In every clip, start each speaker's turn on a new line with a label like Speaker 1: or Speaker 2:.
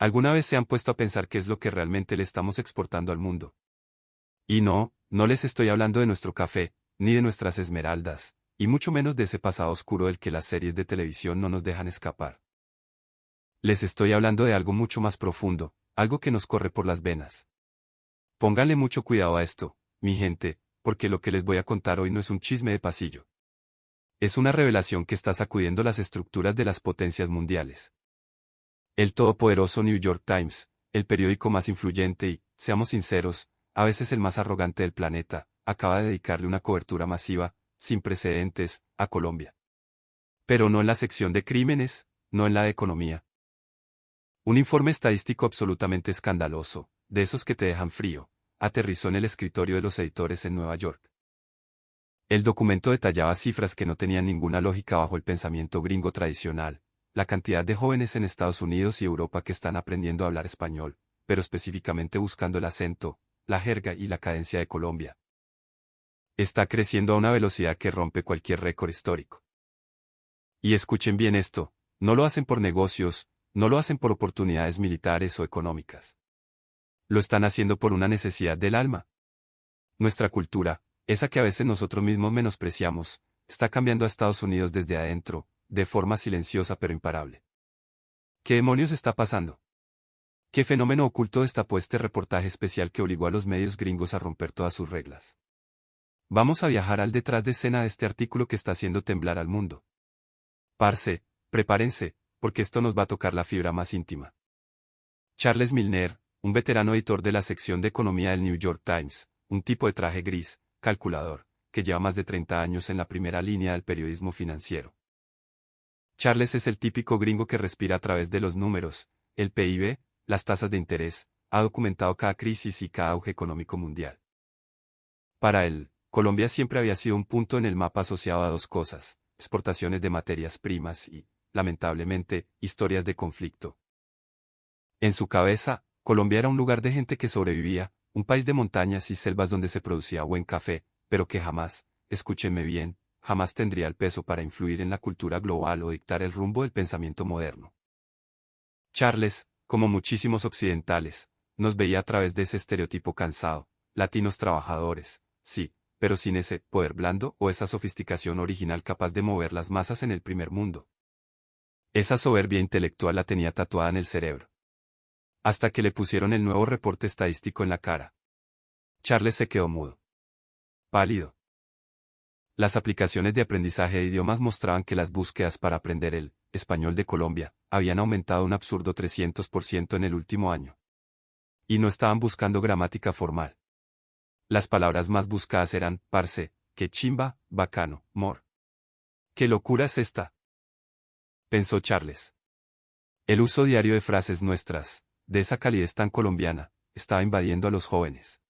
Speaker 1: ¿Alguna vez se han puesto a pensar qué es lo que realmente le estamos exportando al mundo? Y no les estoy hablando de nuestro café, ni de nuestras esmeraldas, y mucho menos de ese pasado oscuro del que las series de televisión no nos dejan escapar. Les estoy hablando de algo mucho más profundo, algo que nos corre por las venas. Pónganle mucho cuidado a esto, mi gente, porque lo que les voy a contar hoy no es un chisme de pasillo. Es una revelación que está sacudiendo las estructuras de las potencias mundiales. El todopoderoso New York Times, el periódico más influyente y, seamos sinceros, a veces el más arrogante del planeta, acaba de dedicarle una cobertura masiva, sin precedentes, a Colombia. Pero no en la sección de crímenes, no en la de economía. Un informe estadístico absolutamente escandaloso, de esos que te dejan frío, aterrizó en el escritorio de los editores en Nueva York. El documento detallaba cifras que no tenían ninguna lógica bajo el pensamiento gringo tradicional, la cantidad de jóvenes en Estados Unidos y Europa que están aprendiendo a hablar español, pero específicamente buscando el acento, la jerga y la cadencia de Colombia. Está creciendo a una velocidad que rompe cualquier récord histórico. Y escuchen bien esto, no lo hacen por negocios, no lo hacen por oportunidades militares o económicas. Lo están haciendo por una necesidad del alma. Nuestra cultura, esa que a veces nosotros mismos menospreciamos, está cambiando a Estados Unidos desde adentro, de forma silenciosa pero imparable. ¿Qué demonios está pasando? ¿Qué fenómeno oculto destapó este reportaje especial que obligó a los medios gringos a romper todas sus reglas? Vamos a viajar al detrás de escena de este artículo que está haciendo temblar al mundo. Parce, prepárense, porque esto nos va a tocar la fibra más íntima. Charles Milner, un veterano editor de la sección de economía del New York Times, un tipo de traje gris, calculador, que lleva más de 30 años en la primera línea del periodismo financiero. Charles es el típico gringo que respira a través de los números, el PIB, las tasas de interés, ha documentado cada crisis y cada auge económico mundial. Para él, Colombia siempre había sido un punto en el mapa asociado a dos cosas, exportaciones de materias primas y, lamentablemente, historias de conflicto. En su cabeza, Colombia era un lugar de gente que sobrevivía, un país de montañas y selvas donde se producía buen café, pero que jamás, escúchenme bien, jamás tendría el peso para influir en la cultura global o dictar el rumbo del pensamiento moderno. Charles, como muchísimos occidentales, nos veía a través de ese estereotipo cansado, latinos trabajadores, sí, pero sin ese poder blando o esa sofisticación original capaz de mover las masas en el primer mundo. Esa soberbia intelectual la tenía tatuada en el cerebro. Hasta que le pusieron el nuevo reporte estadístico en la cara. Charles se quedó mudo. Pálido. Las aplicaciones de aprendizaje de idiomas mostraban que las búsquedas para aprender el español de Colombia habían aumentado un absurdo 300% en el último año. Y no estaban buscando gramática formal. Las palabras más buscadas eran parce, que chimba, bacano, mor. ¿Qué locura es esta?, pensó Charles. El uso diario de frases nuestras, de esa calidez tan colombiana, estaba invadiendo a los jóvenes.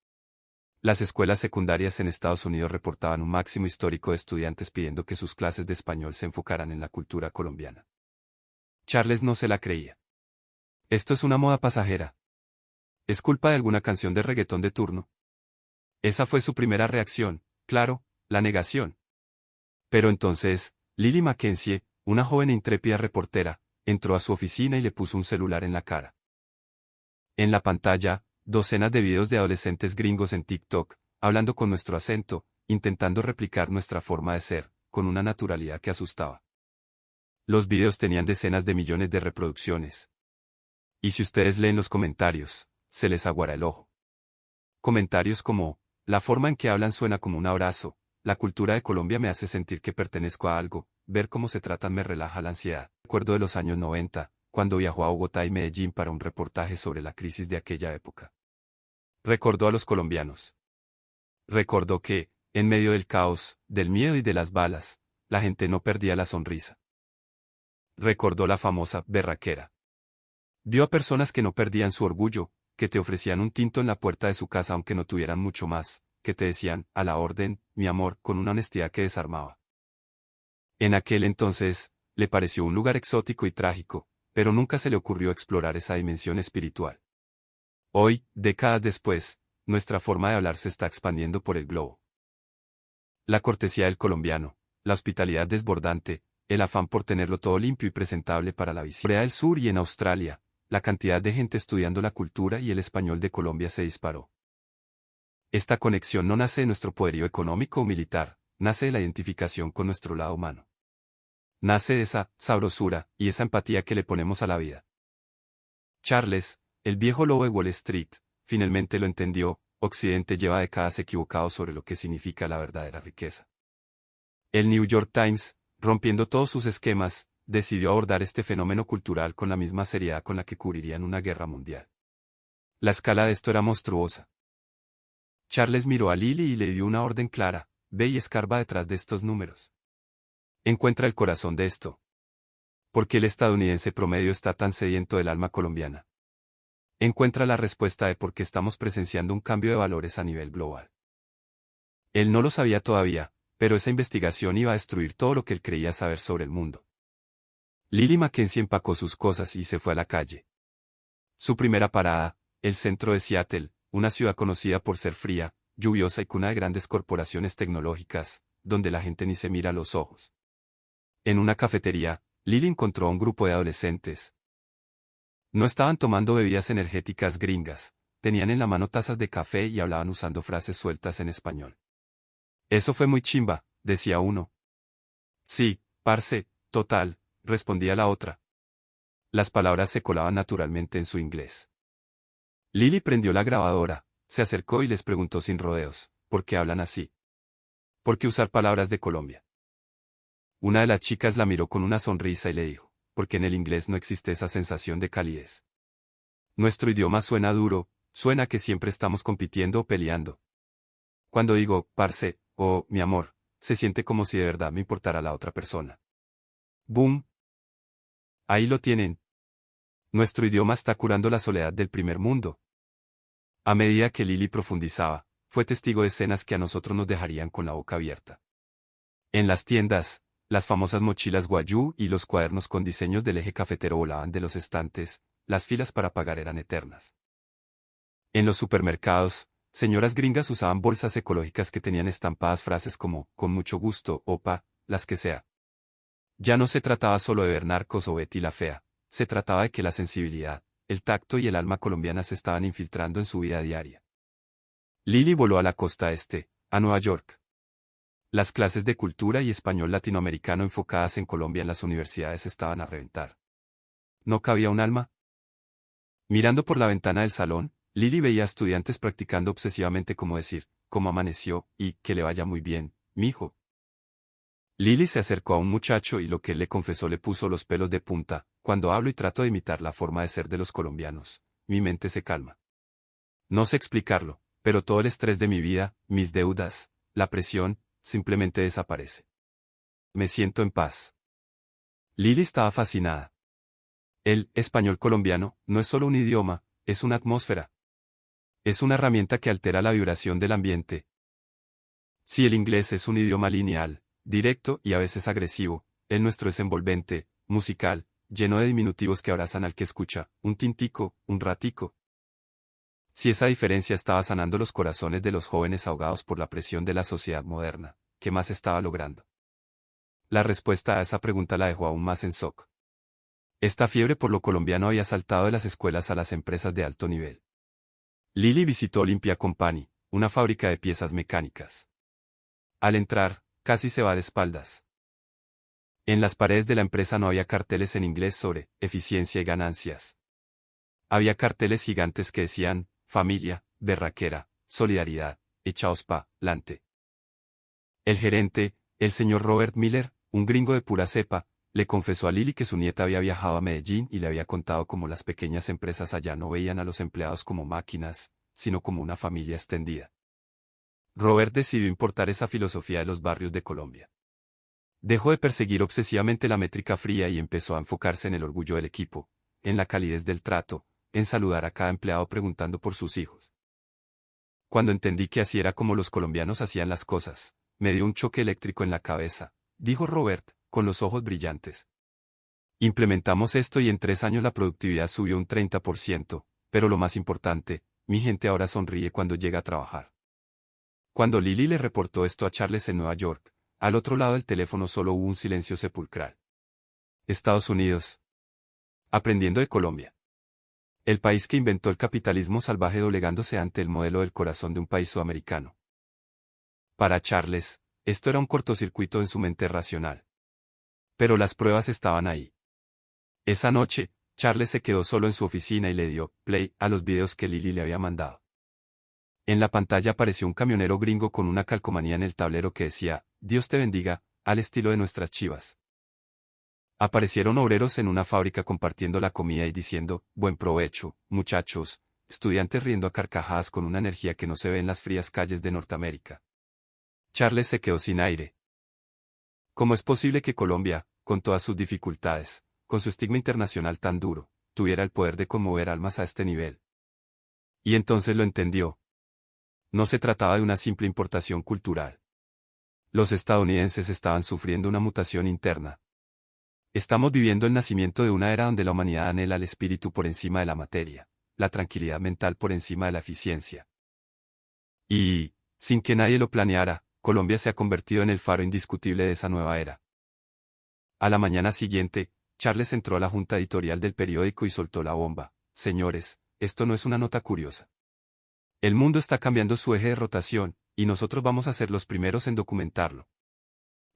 Speaker 1: Las escuelas secundarias en Estados Unidos reportaban un máximo histórico de estudiantes pidiendo que sus clases de español se enfocaran en la cultura colombiana. Charles no se la creía. Esto es una moda pasajera. ¿Es culpa de alguna canción de reggaetón de turno? Esa fue su primera reacción, claro, la negación. Pero entonces, Lily Mackenzie, una joven e intrépida reportera, entró a su oficina y le puso un celular en la cara. En la pantalla, docenas de videos de adolescentes gringos en TikTok, hablando con nuestro acento, intentando replicar nuestra forma de ser, con una naturalidad que asustaba. Los videos tenían decenas de millones de reproducciones. Y si ustedes leen los comentarios, se les aguará el ojo. Comentarios como, la forma en que hablan suena como un abrazo, la cultura de Colombia me hace sentir que pertenezco a algo, ver cómo se tratan me relaja la ansiedad. Recuerdo de los años 90, cuando viajó a Bogotá y Medellín para un reportaje sobre la crisis de aquella época. Recordó a los colombianos. Recordó que, en medio del caos, del miedo y de las balas, la gente no perdía la sonrisa. Recordó la famosa berraquera. Vio a personas que no perdían su orgullo, que te ofrecían un tinto en la puerta de su casa aunque no tuvieran mucho más, que te decían, a la orden, mi amor, con una honestidad que desarmaba. En aquel entonces, le pareció un lugar exótico y trágico, pero nunca se le ocurrió explorar esa dimensión espiritual. Hoy, décadas después, nuestra forma de hablar se está expandiendo por el globo. La cortesía del colombiano, la hospitalidad desbordante, el afán por tenerlo todo limpio y presentable para la visita. En Corea del Sur y en Australia, la cantidad de gente estudiando la cultura y el español de Colombia se disparó. Esta conexión no nace de nuestro poderío económico o militar, nace de la identificación con nuestro lado humano. Nace de esa sabrosura y esa empatía que le ponemos a la vida. Charles, el viejo lobo de Wall Street, finalmente lo entendió. Occidente lleva décadas equivocado sobre lo que significa la verdadera riqueza. El New York Times, rompiendo todos sus esquemas, decidió abordar este fenómeno cultural con la misma seriedad con la que cubrirían una guerra mundial. La escala de esto era monstruosa. Charles miró a Lily y le dio una orden clara: ve y escarba detrás de estos números. Encuentra el corazón de esto. ¿Por qué el estadounidense promedio está tan sediento del alma colombiana? Encuentra la respuesta de por qué estamos presenciando un cambio de valores a nivel global. Él no lo sabía todavía, pero esa investigación iba a destruir todo lo que él creía saber sobre el mundo. Lily Mackenzie empacó sus cosas y se fue a la calle. Su primera parada, el centro de Seattle, una ciudad conocida por ser fría, lluviosa y cuna de grandes corporaciones tecnológicas, donde la gente ni se mira a los ojos. En una cafetería, Lily encontró a un grupo de adolescentes. No estaban tomando bebidas energéticas gringas, tenían en la mano tazas de café y hablaban usando frases sueltas en español. Eso fue muy chimba, decía uno. Sí, parce, total, respondía la otra. Las palabras se colaban naturalmente en su inglés. Lily prendió la grabadora, se acercó y les preguntó sin rodeos: ¿por qué hablan así? ¿Por qué usar palabras de Colombia? Una de las chicas la miró con una sonrisa y le dijo: porque en el inglés no existe esa sensación de calidez. Nuestro idioma suena duro, suena que siempre estamos compitiendo o peleando. Cuando digo parce o mi amor, se siente como si de verdad me importara la otra persona. ¡Boom! Ahí lo tienen. Nuestro idioma está curando la soledad del primer mundo. A medida que Lily profundizaba, fue testigo de escenas que a nosotros nos dejarían con la boca abierta. En las tiendas, las famosas mochilas Guayú y los cuadernos con diseños del eje cafetero volaban de los estantes, las filas para pagar eran eternas. En los supermercados, señoras gringas usaban bolsas ecológicas que tenían estampadas frases como «con mucho gusto» o «pa», las que sea. Ya no se trataba solo de ver Narcos o Betty la Fea, se trataba de que la sensibilidad, el tacto y el alma colombiana se estaban infiltrando en su vida diaria. Lily voló a la costa este, a Nueva York. Las clases de cultura y español latinoamericano enfocadas en Colombia en las universidades estaban a reventar. ¿No cabía un alma? Mirando por la ventana del salón, Lily veía a estudiantes practicando obsesivamente cómo decir «cómo amaneció» y «que le vaya muy bien, mijo». Lily se acercó a un muchacho y lo que él le confesó le puso los pelos de punta: cuando hablo y trato de imitar la forma de ser de los colombianos, mi mente se calma. No sé explicarlo, pero todo el estrés de mi vida, mis deudas, la presión, simplemente desaparece. Me siento en paz. Lily estaba fascinada. El español colombiano no es solo un idioma, es una atmósfera. Es una herramienta que altera la vibración del ambiente. Si el inglés es un idioma lineal, directo y a veces agresivo, el nuestro es envolvente, musical, lleno de diminutivos que abrazan al que escucha: un tintico, un ratico. Si esa diferencia estaba sanando los corazones de los jóvenes ahogados por la presión de la sociedad moderna, ¿qué más estaba logrando? La respuesta a esa pregunta la dejó aún más en shock. Esta fiebre por lo colombiano había saltado de las escuelas a las empresas de alto nivel. Lily visitó Olympia Company, una fábrica de piezas mecánicas. Al entrar, casi se va de espaldas. En las paredes de la empresa no había carteles en inglés sobre eficiencia y ganancias. Había carteles gigantes que decían familia, berraquera, solidaridad, echaos pa' lante. El gerente, el señor Robert Miller, un gringo de pura cepa, le confesó a Lily que su nieta había viajado a Medellín y le había contado cómo las pequeñas empresas allá no veían a los empleados como máquinas, sino como una familia extendida. Robert decidió importar esa filosofía de los barrios de Colombia. Dejó de perseguir obsesivamente la métrica fría y empezó a enfocarse en el orgullo del equipo, en la calidez del trato, en saludar a cada empleado preguntando por sus hijos. Cuando entendí que así era como los colombianos hacían las cosas, me dio un choque eléctrico en la cabeza, dijo Robert, con los ojos brillantes. Implementamos esto y en 3 años la productividad subió un 30%, pero lo más importante, mi gente ahora sonríe cuando llega a trabajar. Cuando Lily le reportó esto a Charles en Nueva York, al otro lado del teléfono solo hubo un silencio sepulcral. Estados Unidos. Aprendiendo de Colombia. El país que inventó el capitalismo salvaje doblegándose ante el modelo del corazón de un país sudamericano. Para Charles, esto era un cortocircuito en su mente racional. Pero las pruebas estaban ahí. Esa noche, Charles se quedó solo en su oficina y le dio play a los videos que Lily le había mandado. En la pantalla apareció un camionero gringo con una calcomanía en el tablero que decía, Dios te bendiga, al estilo de nuestras chivas. Aparecieron obreros en una fábrica compartiendo la comida y diciendo, buen provecho, muchachos, estudiantes riendo a carcajadas con una energía que no se ve en las frías calles de Norteamérica. Charles se quedó sin aire. ¿Cómo es posible que Colombia, con todas sus dificultades, con su estigma internacional tan duro, tuviera el poder de conmover almas a este nivel? Y entonces lo entendió. No se trataba de una simple importación cultural. Los estadounidenses estaban sufriendo una mutación interna. Estamos viviendo el nacimiento de una era donde la humanidad anhela el espíritu por encima de la materia, la tranquilidad mental por encima de la eficiencia. Y, sin que nadie lo planeara, Colombia se ha convertido en el faro indiscutible de esa nueva era. A la mañana siguiente, Charles entró a la junta editorial del periódico y soltó la bomba. Señores, esto no es una nota curiosa. El mundo está cambiando su eje de rotación, y nosotros vamos a ser los primeros en documentarlo.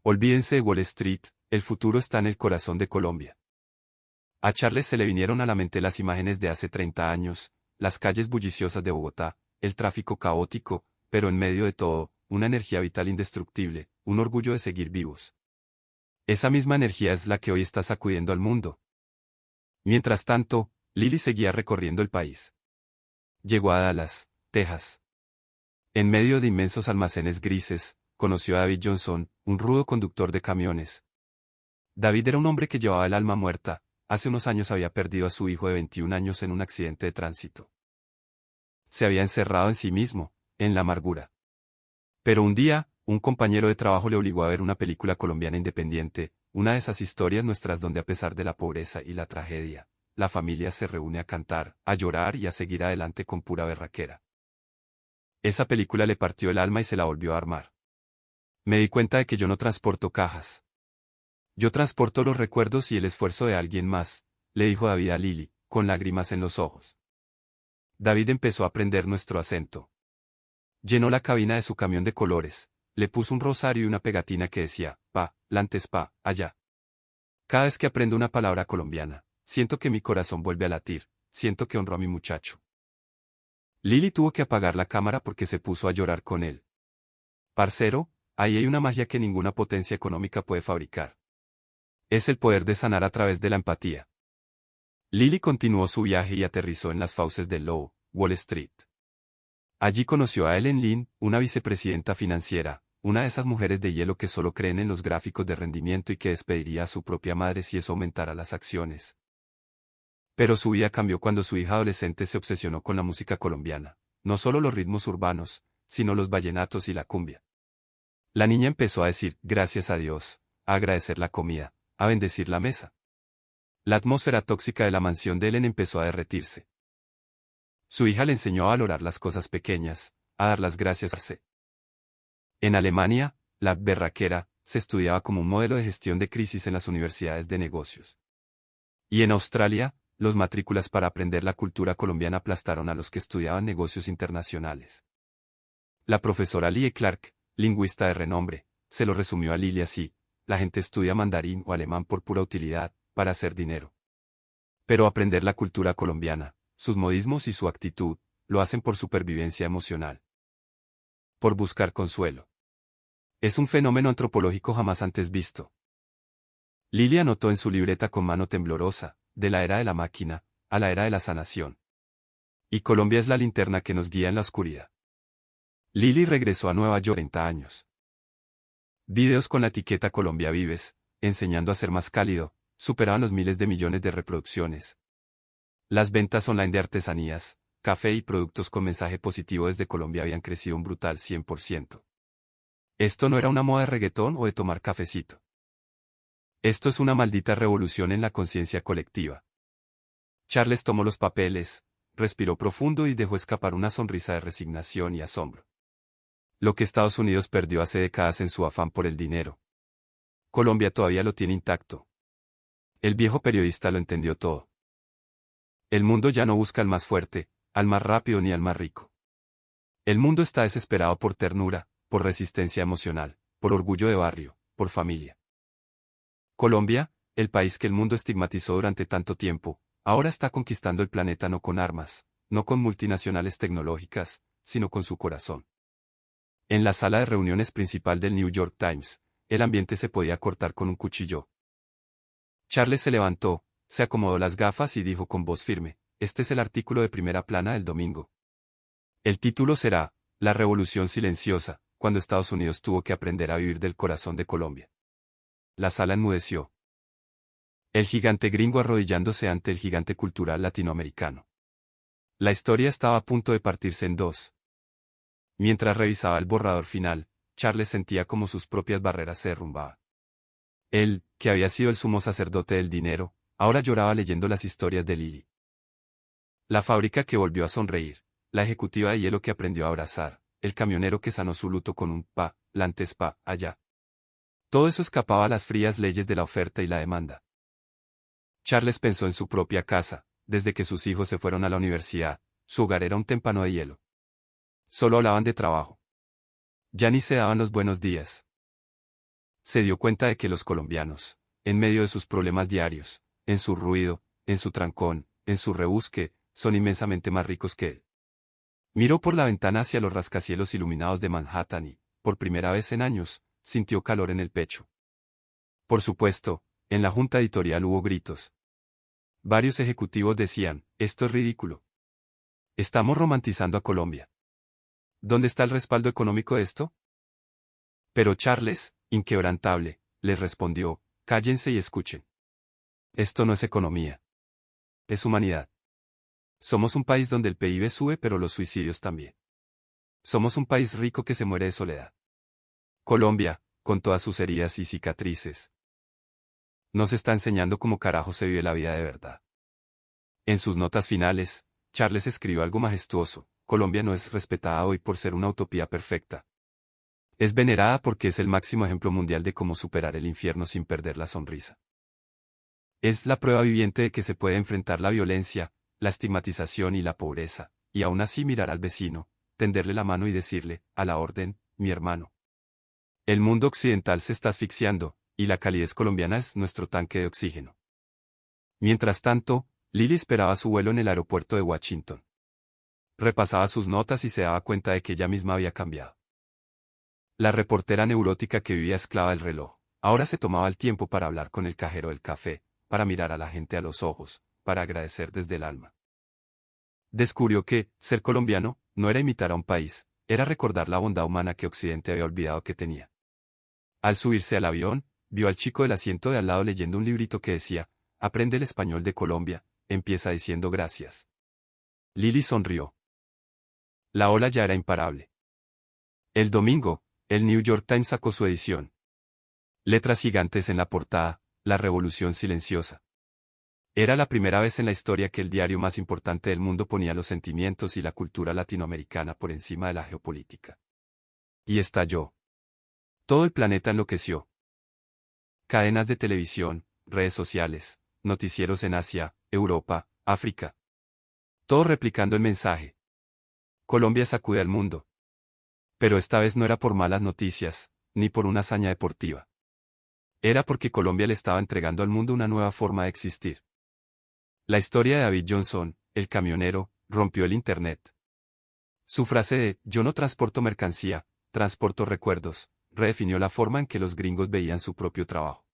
Speaker 1: Olvídense de Wall Street, el futuro está en el corazón de Colombia. A Charles se le vinieron a la mente las imágenes de hace 30 años, las calles bulliciosas de Bogotá, el tráfico caótico, pero en medio de todo, una energía vital indestructible, un orgullo de seguir vivos. Esa misma energía es la que hoy está sacudiendo al mundo. Mientras tanto, Lily seguía recorriendo el país. Llegó a Dallas, Texas. En medio de inmensos almacenes grises, conoció a David Johnson, un rudo conductor de camiones. David era un hombre que llevaba el alma muerta, hace unos años había perdido a su hijo de 21 años en un accidente de tránsito. Se había encerrado en sí mismo, en la amargura. Pero un día, un compañero de trabajo le obligó a ver una película colombiana independiente, una de esas historias nuestras donde a pesar de la pobreza y la tragedia, la familia se reúne a cantar, a llorar y a seguir adelante con pura berraquera. Esa película le partió el alma y se la volvió a armar. Me di cuenta de que yo no transporto cajas. Yo transporto los recuerdos y el esfuerzo de alguien más, le dijo David a Lily, con lágrimas en los ojos. David empezó a aprender nuestro acento. Llenó la cabina de su camión de colores, le puso un rosario y una pegatina que decía, pa, lantes pa, allá. Cada vez que aprendo una palabra colombiana, siento que mi corazón vuelve a latir, siento que honro a mi muchacho. Lily tuvo que apagar la cámara porque se puso a llorar con él. Parcero, ahí hay una magia que ninguna potencia económica puede fabricar. Es el poder de sanar a través de la empatía. Lily continuó su viaje y aterrizó en las fauces del Low, Wall Street. Allí conoció a Ellen Lin, una vicepresidenta financiera, una de esas mujeres de hielo que solo creen en los gráficos de rendimiento y que despediría a su propia madre si eso aumentara las acciones. Pero su vida cambió cuando su hija adolescente se obsesionó con la música colombiana, no solo los ritmos urbanos, sino los vallenatos y la cumbia. La niña empezó a decir, gracias a Dios, a agradecer la comida, a bendecir la mesa. La atmósfera tóxica de la mansión de Ellen empezó a derretirse. Su hija le enseñó a valorar las cosas pequeñas, a dar las gracias. En Alemania, la berraquera se estudiaba como un modelo de gestión de crisis en las universidades de negocios. Y en Australia, los matrículas para aprender la cultura colombiana aplastaron a los que estudiaban negocios internacionales. La profesora Lie Clark, lingüista de renombre, se lo resumió a Lily así: la gente estudia mandarín o alemán por pura utilidad, para hacer dinero. Pero aprender la cultura colombiana, sus modismos y su actitud, lo hacen por supervivencia emocional. Por buscar consuelo. Es un fenómeno antropológico jamás antes visto. Lily anotó en su libreta con mano temblorosa, de la era de la máquina, a la era de la sanación. Y Colombia es la linterna que nos guía en la oscuridad. Lily regresó a Nueva York 30 años. Videos con la etiqueta Colombia Vives, enseñando a ser más cálido, superaban los miles de millones de reproducciones. Las ventas online de artesanías, café y productos con mensaje positivo desde Colombia habían crecido un brutal 100%. Esto no era una moda de reggaetón o de tomar cafecito. Esto es una maldita revolución en la conciencia colectiva. Charles tomó los papeles, respiró profundo y dejó escapar una sonrisa de resignación y asombro. Lo que Estados Unidos perdió hace décadas en su afán por el dinero, Colombia todavía lo tiene intacto. El viejo periodista lo entendió todo. El mundo ya no busca al más fuerte, al más rápido ni al más rico. El mundo está desesperado por ternura, por resistencia emocional, por orgullo de barrio, por familia. Colombia, el país que el mundo estigmatizó durante tanto tiempo, ahora está conquistando el planeta no con armas, no con multinacionales tecnológicas, sino con su corazón. En la sala de reuniones principal del New York Times, el ambiente se podía cortar con un cuchillo. Charles se levantó, se acomodó las gafas y dijo con voz firme, este es el artículo de primera plana del domingo. El título será, La Revolución Silenciosa, cuando Estados Unidos tuvo que aprender a vivir del corazón de Colombia. La sala enmudeció. El gigante gringo arrodillándose ante el gigante cultural latinoamericano. La historia estaba a punto de partirse en dos. Mientras revisaba el borrador final, Charles sentía como sus propias barreras se derrumbaban. Él, que había sido el sumo sacerdote del dinero, ahora lloraba leyendo las historias de Lily. La fábrica que volvió a sonreír, la ejecutiva de hielo que aprendió a abrazar, el camionero que sanó su luto con un pa, lantes pa, allá. Todo eso escapaba a las frías leyes de la oferta y la demanda. Charles pensó en su propia casa, desde que sus hijos se fueron a la universidad, su hogar era un témpano de hielo. Solo hablaban de trabajo. Ya ni se daban los buenos días. Se dio cuenta de que los colombianos, en medio de sus problemas diarios, en su ruido, en su trancón, en su rebusque, son inmensamente más ricos que él. Miró por la ventana hacia los rascacielos iluminados de Manhattan y, por primera vez en años, sintió calor en el pecho. Por supuesto, en la junta editorial hubo gritos. Varios ejecutivos decían, esto es ridículo. Estamos romantizando a Colombia. ¿Dónde está el respaldo económico de esto? Pero Charles, inquebrantable, les respondió, cállense y escuchen. Esto no es economía. Es humanidad. Somos un país donde el PIB sube pero los suicidios también. Somos un país rico que se muere de soledad. Colombia, con todas sus heridas y cicatrices, nos está enseñando cómo carajo se vive la vida de verdad. En sus notas finales, Charles escribió algo majestuoso, Colombia no es respetada hoy por ser una utopía perfecta. Es venerada porque es el máximo ejemplo mundial de cómo superar el infierno sin perder la sonrisa. Es la prueba viviente de que se puede enfrentar la violencia, la estigmatización y la pobreza, y aún así mirar al vecino, tenderle la mano y decirle, a la orden, mi hermano. El mundo occidental se está asfixiando, y la calidez colombiana es nuestro tanque de oxígeno. Mientras tanto, Lily esperaba su vuelo en el aeropuerto de Washington. Repasaba sus notas y se daba cuenta de que ella misma había cambiado. La reportera neurótica que vivía esclava del reloj, ahora se tomaba el tiempo para hablar con el cajero del café, para mirar a la gente a los ojos, para agradecer desde el alma. Descubrió que, ser colombiano, no era imitar a un país, era recordar la bondad humana que Occidente había olvidado que tenía. Al subirse al avión, vio al chico del asiento de al lado leyendo un librito que decía, Aprende el español de Colombia, empieza diciendo gracias. Lily sonrió. La ola ya era imparable. El domingo, el New York Times sacó su edición. Letras gigantes en la portada, La Revolución Silenciosa. Era la primera vez en la historia que el diario más importante del mundo ponía los sentimientos y la cultura latinoamericana por encima de la geopolítica. Y estalló. Todo el planeta enloqueció. Cadenas de televisión, redes sociales, noticieros en Asia, Europa, África. Todo replicando el mensaje. Colombia sacude al mundo. Pero esta vez no era por malas noticias, ni por una hazaña deportiva. Era porque Colombia le estaba entregando al mundo una nueva forma de existir. La historia de David Johnson, el camionero, rompió el Internet. Su frase de «yo no transporto mercancía, transporto recuerdos», redefinió la forma en que los gringos veían su propio trabajo.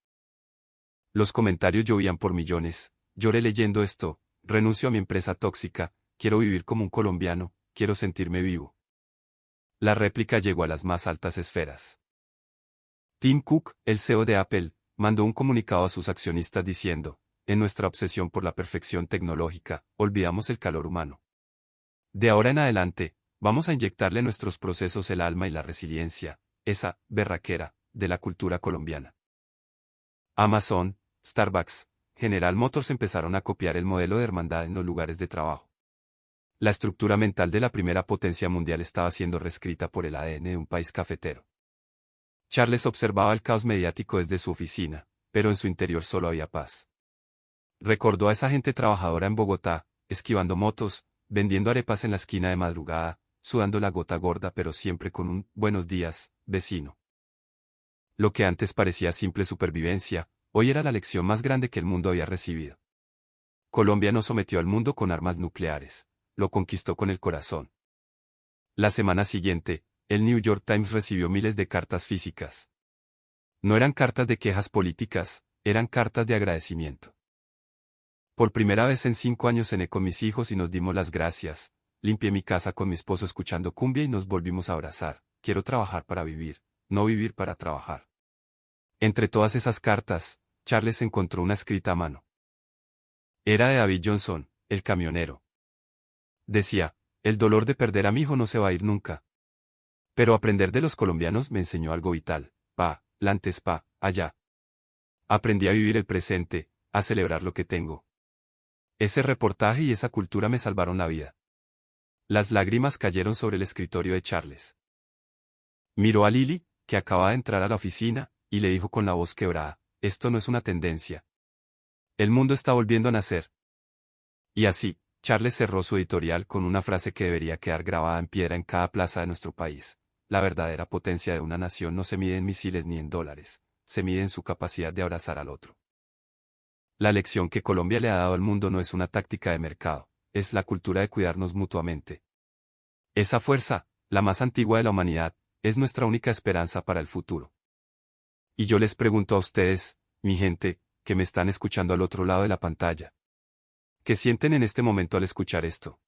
Speaker 1: Los comentarios llovían por millones. Lloré leyendo esto, renuncio a mi empresa tóxica, quiero vivir como un colombiano, quiero sentirme vivo. La réplica llegó a las más altas esferas. Tim Cook, el CEO de Apple, mandó un comunicado a sus accionistas diciendo, en nuestra obsesión por la perfección tecnológica, olvidamos el calor humano. De ahora en adelante, vamos a inyectarle a nuestros procesos el alma y la resiliencia, esa berraquera, de la cultura colombiana. Amazon, Starbucks, General Motors empezaron a copiar el modelo de hermandad en los lugares de trabajo. La estructura mental de la primera potencia mundial estaba siendo reescrita por el ADN de un país cafetero. Charles observaba el caos mediático desde su oficina, pero en su interior solo había paz. Recordó a esa gente trabajadora en Bogotá, esquivando motos, vendiendo arepas en la esquina de madrugada, sudando la gota gorda pero siempre con un «buenos días, vecino». Lo que antes parecía simple supervivencia, hoy era la lección más grande que el mundo había recibido. Colombia no sometió al mundo con armas nucleares, lo conquistó con el corazón. La semana siguiente, el New York Times recibió miles de cartas físicas. No eran cartas de quejas políticas, eran cartas de agradecimiento. Por primera vez en 5 años cené con mis hijos y nos dimos las gracias. Limpié mi casa con mi esposo escuchando cumbia y nos volvimos a abrazar. Quiero trabajar para vivir, no vivir para trabajar. Entre todas esas cartas, Charles encontró una escrita a mano. Era de David Johnson, el camionero. Decía, el dolor de perder a mi hijo no se va a ir nunca. Pero aprender de los colombianos me enseñó algo vital. Pa, lantes pa, allá. Aprendí a vivir el presente, a celebrar lo que tengo. Ese reportaje y esa cultura me salvaron la vida. Las lágrimas cayeron sobre el escritorio de Charles. Miró a Lily, que acababa de entrar a la oficina, y le dijo con la voz quebrada, esto no es una tendencia. El mundo está volviendo a nacer. Y así, Charles cerró su editorial con una frase que debería quedar grabada en piedra en cada plaza de nuestro país. La verdadera potencia de una nación no se mide en misiles ni en dólares, se mide en su capacidad de abrazar al otro. La lección que Colombia le ha dado al mundo no es una táctica de mercado, es la cultura de cuidarnos mutuamente. Esa fuerza, la más antigua de la humanidad, es nuestra única esperanza para el futuro. Y yo les pregunto a ustedes, mi gente, que me están escuchando al otro lado de la pantalla. ¿Qué sienten en este momento al escuchar esto?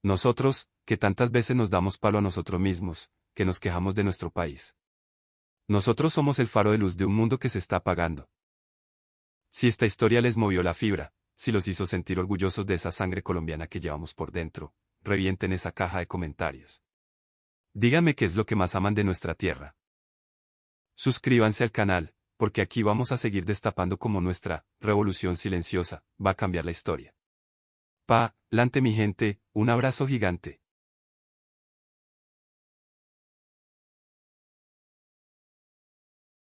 Speaker 1: Nosotros, que tantas veces nos damos palo a nosotros mismos, que nos quejamos de nuestro país. Nosotros somos el faro de luz de un mundo que se está apagando. Si esta historia les movió la fibra, si los hizo sentir orgullosos de esa sangre colombiana que llevamos por dentro, revienten esa caja de comentarios. Díganme qué es lo que más aman de nuestra tierra. Suscríbanse al canal, porque aquí vamos a seguir destapando cómo nuestra revolución silenciosa va a cambiar la historia. Pa, lante mi gente, un abrazo gigante.